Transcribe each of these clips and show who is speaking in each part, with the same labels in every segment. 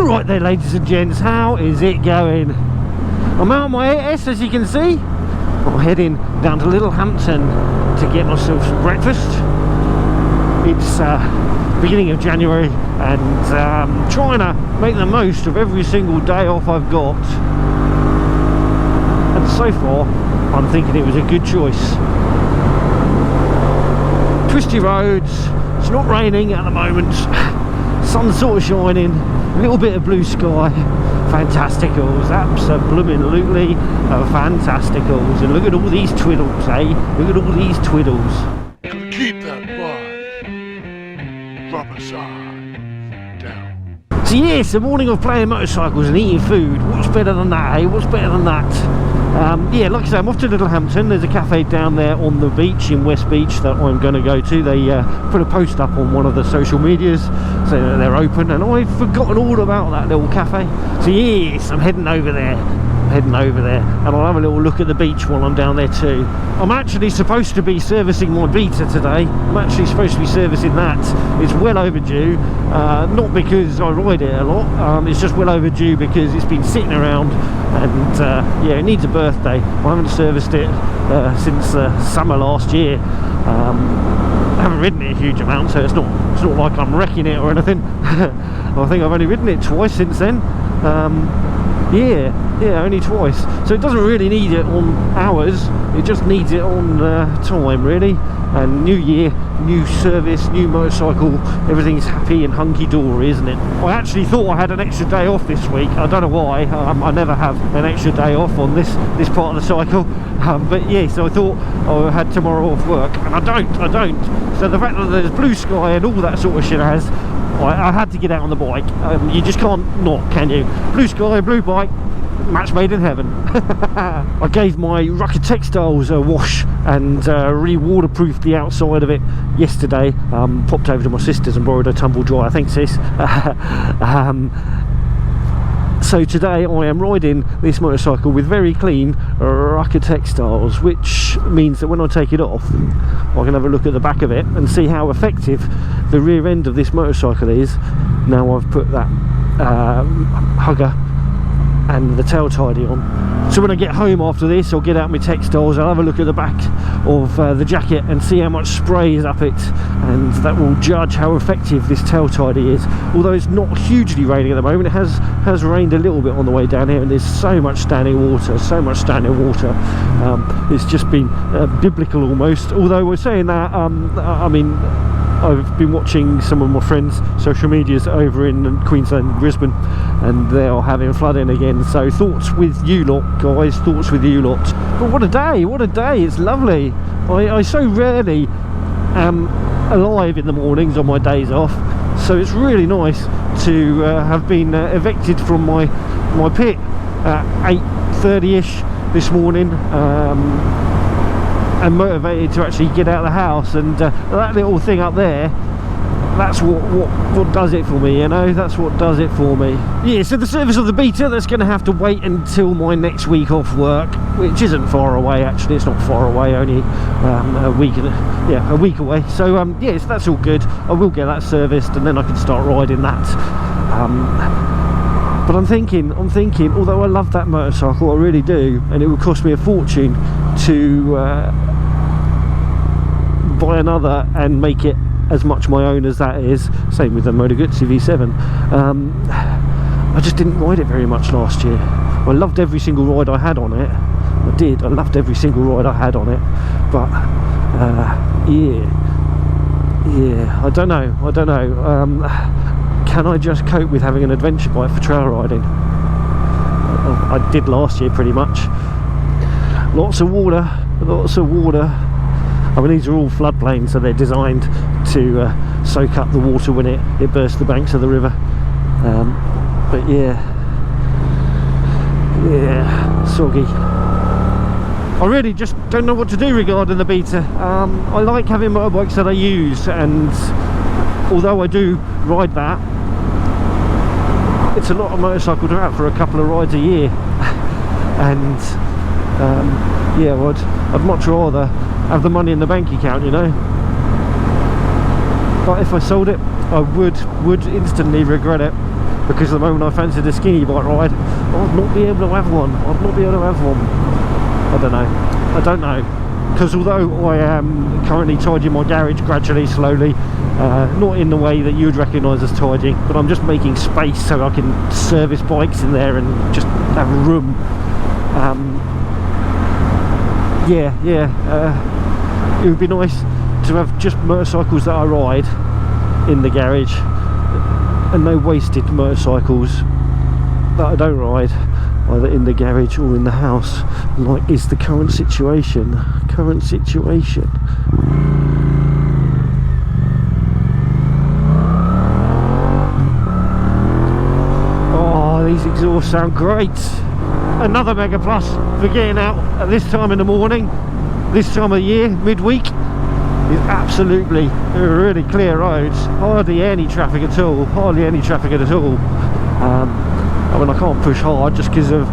Speaker 1: Right there, ladies and gents, how is it going? I'm out on my 8S, as you can see. I'm heading down to Littlehampton to get myself some breakfast. It's beginning of January, and trying to make the most of every single day off I've got. And so far, I'm thinking it was a good choice. Twisty roads, it's not raining at the moment, sun's sort of shining, a little bit of blue sky, fantasticals, absolutely fantasticals. And look at all these twiddles, eh? Look at all these twiddles.
Speaker 2: Keep that bud. Rubber side down.
Speaker 1: So yes, a morning of playing motorcycles and eating food. What's better than that, eh? What's better than that? Yeah, like I say, I'm off to Littlehampton. There's a cafe down there on the beach in West Beach that I'm going to go to. They put a post up on one of the social medias saying that they're open, and I've forgotten all about that little cafe. So yes, I'm heading over there. And I'll have a little look at the beach while I'm down there too. I'm actually supposed to be servicing my Beta today. I'm actually supposed to be servicing that. It's well overdue, not because I ride it a lot, it's just well overdue because it's been sitting around, and yeah, it needs a birthday. I haven't serviced it since summer last year. I haven't ridden it a huge amount, so it's not like I'm wrecking it or anything. I think I've only ridden it twice since then. Yeah, only twice. So it doesn't really need it on hours, it just needs it on time, really. And new year, new service, new motorcycle, everything's happy and hunky-dory, isn't it? I actually thought I had an extra day off this week. I don't know why, I never have an extra day off on this part of the cycle. But yeah, so I thought I had tomorrow off work, and I don't. So the fact that there's blue sky and all that sort of shit I had to get out on the bike. You just can't not, can you? Blue sky, blue bike, match made in heaven. I gave my Rucker Textiles a wash and re-waterproofed the outside of it yesterday. Popped over to my sister's and borrowed a tumble dryer, thanks sis. So today I am riding this motorcycle with very clean Rucker Textiles, which means that when I take it off I can have a look at the back of it and see how effective the rear end of this motorcycle is. Now I've put that hugger and the tail tidy on. So when I get home after this, I'll get out my textiles, I'll have a look at the back of the jacket and see how much spray is up it, and that will judge how effective this tail tidy is. Although it's not hugely raining at the moment, it has rained a little bit on the way down here, and there's so much standing water, it's just been biblical almost. Although we're saying that, I mean, I've been watching some of my friends' social medias over in Queensland, Brisbane, and they are having flooding again. So thoughts with you lot, guys, thoughts with you lot. But what a day, it's lovely. I so rarely am alive in the mornings on my days off, so it's really nice to have been evicted from my pit at 8:30ish this morning. And motivated to actually get out of the house, and that little thing up there, that's what does it for me, you know. That's what does it for me. Yeah, so the service of the Beta, that's going to have to wait until my next week off work, which isn't far away actually. It's not far away, only a week away. So yes, that's all good. I will get that serviced and then I can start riding that. But I'm thinking, although I love that motorcycle, I really do, and it would cost me a fortune to buy another and make it as much my own as that is. Same with the Moto Guzzi V7. I just didn't ride it very much last year. I loved every single ride I had on it. I loved every single ride I had on it. But yeah, I don't know. Can I just cope with having an adventure bike for trail riding? I did last year pretty much. Lots of water. I mean, these are all floodplains, so they're designed to soak up the water when it bursts the banks of the river. But yeah, soggy. I really just don't know what to do regarding the Beta. I like having motorbikes that I use, and although I do ride that, it's a lot of motorcycle to have for a couple of rides a year. And yeah, I'd much rather have the money in the bank account, you know. But if I sold it, I would instantly regret it. because the moment I fancied a skinny bike ride, I'd not be able to have one. I'd not be able to have one. I don't know, because although I am currently tidying my garage gradually, slowly, not in the way that you'd recognise as tidying, but I'm just making space so I can service bikes in there and just have room. It would be nice to have just motorcycles that I ride in the garage and no wasted motorcycles that I don't ride either in the garage or in the house, like is the current situation. Oh, these exhausts sound great. Another mega plus for getting out at this time in the morning, this time of year, midweek, is absolutely really clear roads. Hardly any traffic at all. I mean, I can't push hard just because of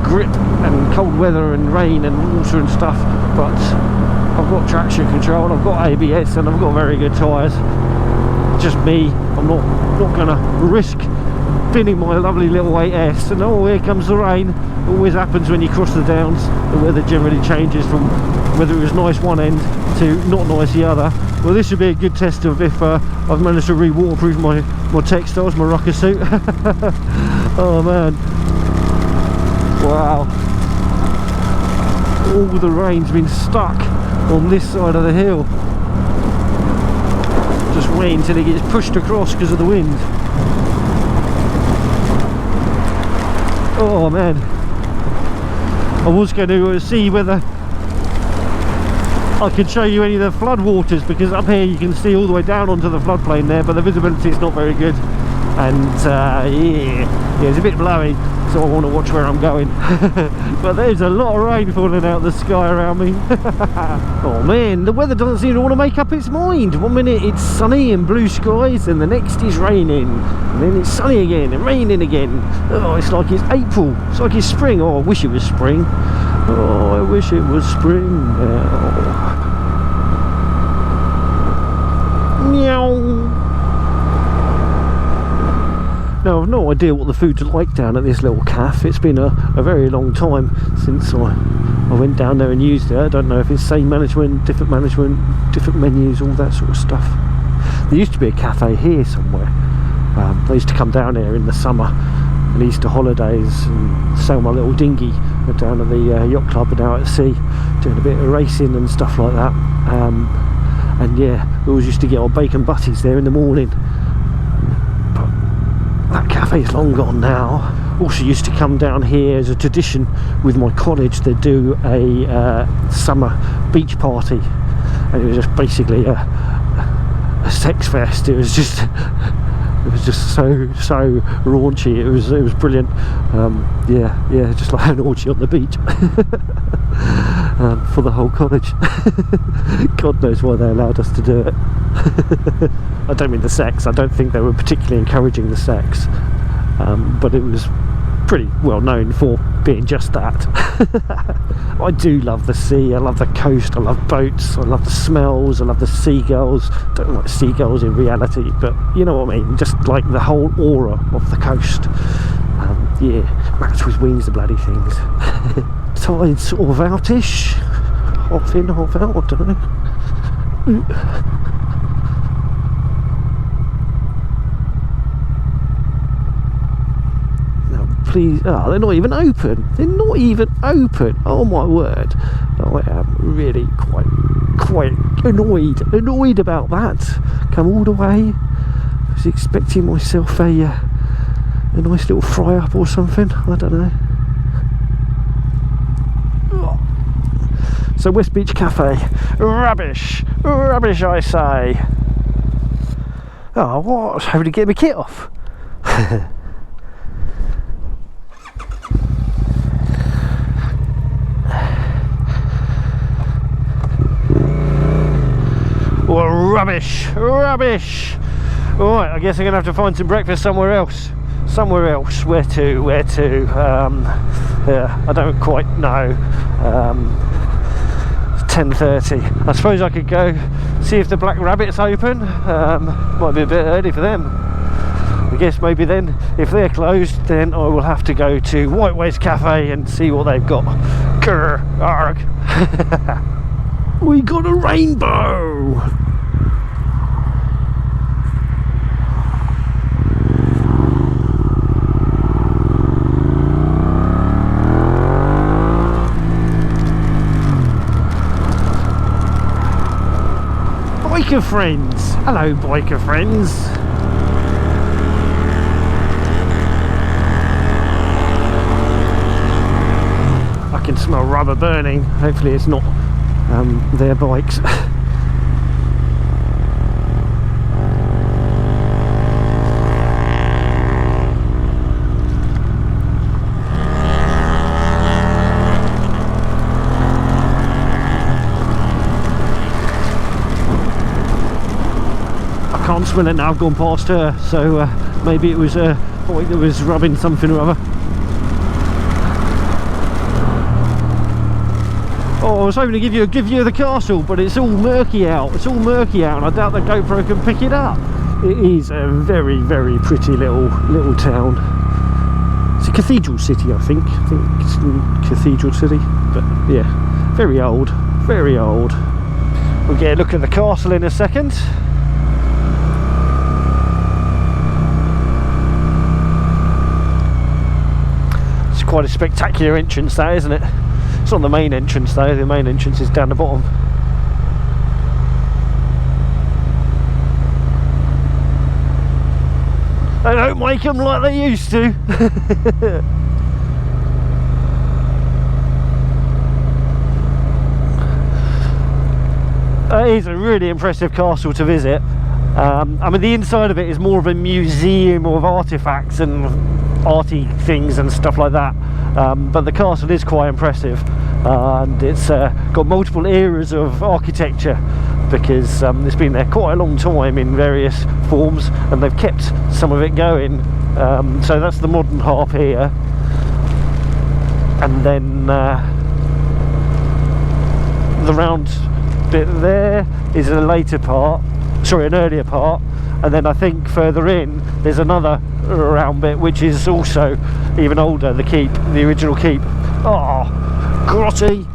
Speaker 1: grip and cold weather and rain and water and stuff, but I've got traction control, I've got ABS, and I've got very good tyres. Just me, I'm not going to risk spinning my lovely little 8S. And oh, here comes the rain. It always happens when you cross the downs. The weather generally changes from whether it was nice one end to not nice the other. Well, this would be a good test of if I've managed to re-waterproof my textiles, my rocker suit. Oh man, wow, all the rain's been stuck on this side of the hill. Just wait until it gets pushed across because of the wind. Oh man, I was going to see whether I could show you any of the flood waters, because up here you can see all the way down onto the floodplain there, but the visibility is not very good, and yeah, it's a bit blowy, so I want to watch where I'm going. But there's a lot of rain falling out of the sky around me. Oh man, the weather doesn't seem to want to make up its mind. One minute it's sunny and blue skies, and the next is raining, and then it's sunny again and raining again. Oh, it's like it's April, it's like it's spring. Oh, I wish it was spring. Oh, I wish it was spring now. Meow. Now, I've no idea what the food's like down at this little cafe. It's been a very long time since I went down there and used it. I don't know if it's same management, different menus, all that sort of stuff. There used to be a cafe here somewhere. I used to come down here in the summer and Easter holidays and sail my little dinghy down at the yacht club and out at sea, doing a bit of racing and stuff like that. And yeah, we always used to get our bacon butties there in the morning. But that cafe's long gone now. Also used to come down here as a tradition with my college. They'd do a summer beach party, and it was just basically a sex fest. It was just so raunchy. It was brilliant. Yeah, just like an orgy on the beach. For the whole college. God knows why they allowed us to do it. I don't mean the sex. I don't think they were particularly encouraging the sex, but it was pretty well known for being just that. I do love the sea, I love the coast, I love boats, I love the smells, I love the seagulls. Don't like seagulls in reality, but you know what I mean, just like the whole aura of the coast. Yeah, rats with wings, the bloody things. Tide's sort of outish, half in, half out, I don't know. Please, oh, they're not even open. They're not even open. Oh my word! I am really quite annoyed about that. Come all the way. I was expecting myself a nice little fry up or something. I don't know. So West Beach Cafe, rubbish, I say. Oh, what? I was hoping to get my kit off. Well, rubbish. Alright, I guess I'm gonna have to find some breakfast somewhere else. Where to? Yeah, I don't quite know. It's 10:30. I suppose I could go see if the Black Rabbit's open. Might be a bit early for them. I guess maybe then, if they're closed, then I will have to go to Whiteways Cafe and see what they've got. Grr, arg. We got a rainbow! Biker friends! Hello, biker friends! I can smell rubber burning. Hopefully it's not their bikes. I can't smell it now, I've gone past her, so maybe it was a bike that was rubbing something or other. Oh, I was hoping to give you a good view of the castle, but it's all murky out. It's all murky out, and I doubt the GoPro can pick it up. It is a very, very pretty little town. It's a cathedral city, I think. I think it's a cathedral city, but yeah, very old, very old. We'll get a look at the castle in a second. It's quite a spectacular entrance, that, isn't it? It's not the main entrance though, the main entrance is down the bottom. They don't make them like they used to. It is a really impressive castle to visit. I mean, the inside of it is more of a museum of artifacts and arty things and stuff like that. But the castle is quite impressive, and it's got multiple eras of architecture, because it's been there quite a long time in various forms, and they've kept some of it going. So that's the modern half here, and then the round bit there is a later part, sorry, an earlier part, and then I think further in there's another round bit which is also even older, the keep, the original keep. Oh, grotty,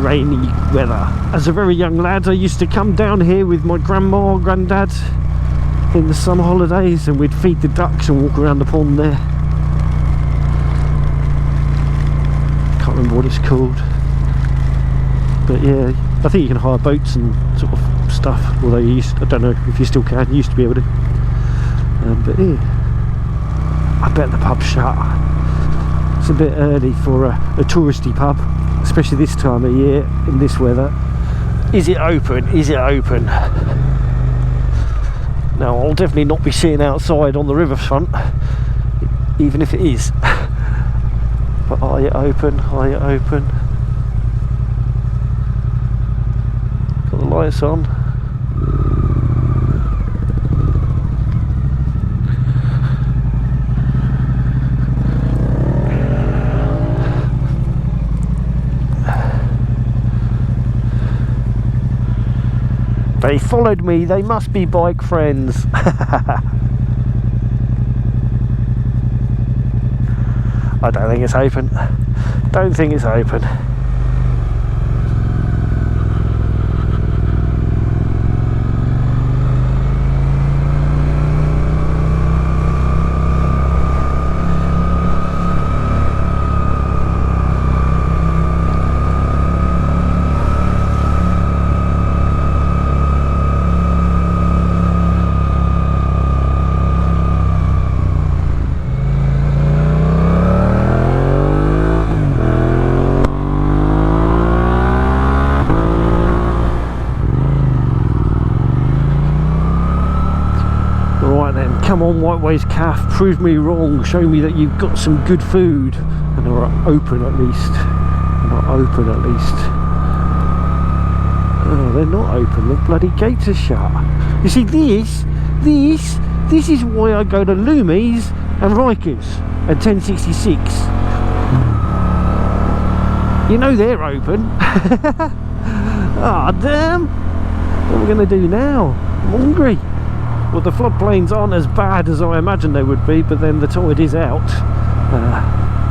Speaker 1: rainy weather. As a very young lad, I used to come down here with my grandma, granddad in the summer holidays, and we'd feed the ducks and walk around the pond there. Can't remember what it's called, but yeah, I think you can hire boats and sort of stuff, although you used, I don't know if you still can, you used to be able to. But yeah, I bet the pub's shut. It's a bit early for a touristy pub, especially this time of year in this weather. Is it open? Is it open? Now, I'll definitely not be sitting outside on the riverfront, even if it is. But are you open? Are you open? Got the lights on. They followed me, they must be bike friends. I don't think it's open. Don't think it's open. Come on, Whiteways Cafe, prove me wrong, show me that you've got some good food, and they're open at least. They're not open at least. Oh, they're not open, the bloody gates are shut. You see, this is why I go to Loomies and Rikers and 1066. You know they're open. Ah, damn. What are we going to do now? I'm hungry. Well, the floodplains aren't as bad as I imagined they would be, but then the tide is out.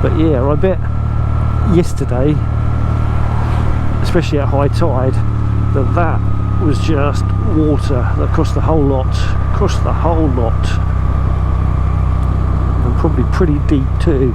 Speaker 1: But yeah, I bet yesterday, especially at high tide, that was just water across the whole lot. Across the whole lot. And probably pretty deep too.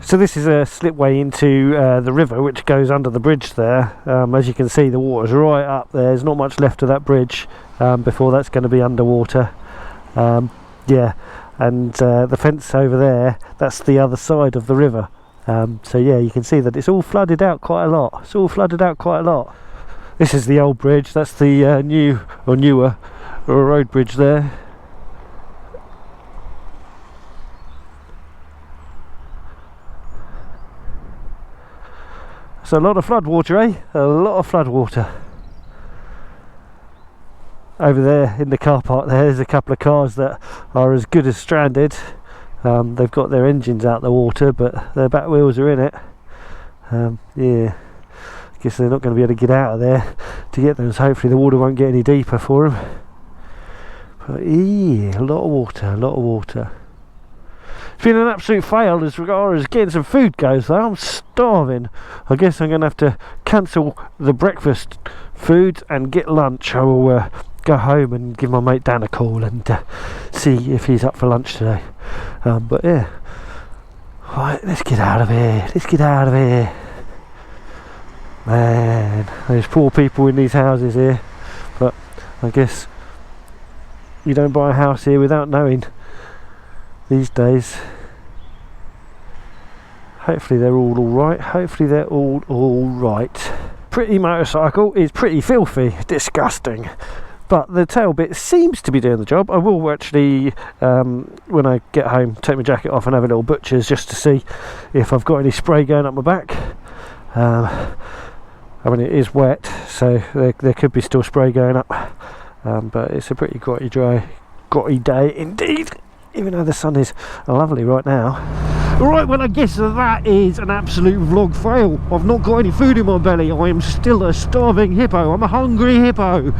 Speaker 1: So this is a slipway into the river, which goes under the bridge there. As you can see, the water's right up there. There's not much left of that bridge before that's going to be underwater. Yeah, and the fence over there, that's the other side of the river. So yeah, you can see that it's all flooded out quite a lot. It's all flooded out quite a lot. This is the old bridge. That's the new or newer road bridge there. So a lot of flood water, eh? A lot of flood water. Over there in the car park there's a couple of cars that are as good as stranded. They've got their engines out the water, but their back wheels are in it. Yeah, I guess they're not going to be able to get out of there to get them, so hopefully the water won't get any deeper for them. But yeah, a lot of water, a lot of water. It's been an absolute fail as regards as getting some food goes though. I'm starving. I guess I'm going to have to cancel the breakfast food and get lunch. I will go home and give my mate Dan a call and see if he's up for lunch today. But yeah, right, let's get out of here. Let's get out of here. Man, there's poor people in these houses here, but I guess you don't buy a house here without knowing these days. Hopefully they're all alright. Hopefully they're all alright. Pretty motorcycle is pretty filthy, disgusting, but the tail bit seems to be doing the job. I will actually, when I get home, take my jacket off and have a little butcher's just to see if I've got any spray going up my back. I mean, it is wet, so there could be still spray going up, but it's a pretty grotty day indeed, even though the sun is lovely right now. Right, well, I guess that is an absolute vlog fail. I've not got any food in my belly. I am still a starving hippo. I'm a hungry hippo.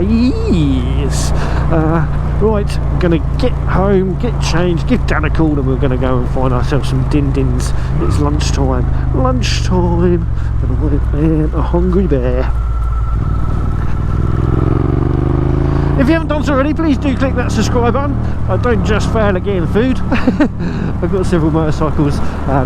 Speaker 1: Yes. Right, I'm going to get home, get changed, give Dan a call, and we're going to go and find ourselves some din-dins. It's lunchtime. Lunchtime. And I am a hungry bear. If you haven't done so already, please do click that subscribe button. I don't just fail at getting food. I've got several motorcycles.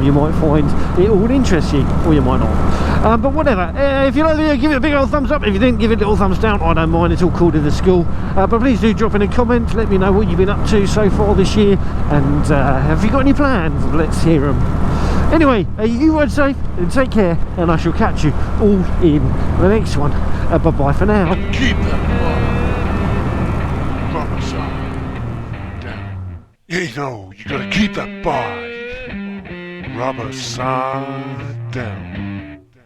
Speaker 1: You might find it all interesting, or you might not. But whatever. If you like the video, give it a big old thumbs up. If you didn't, give it a little thumbs down. I don't mind. It's all called in the school. But please do drop in a comment. Let me know what you've been up to so far this year. And have you got any plans? Let's hear them. Anyway, you ride safe and take care. And I shall catch you all in the next one. Bye-bye for now.
Speaker 2: Keep that rubber sign down. You know, you gotta keep that bar. Rubber sign down.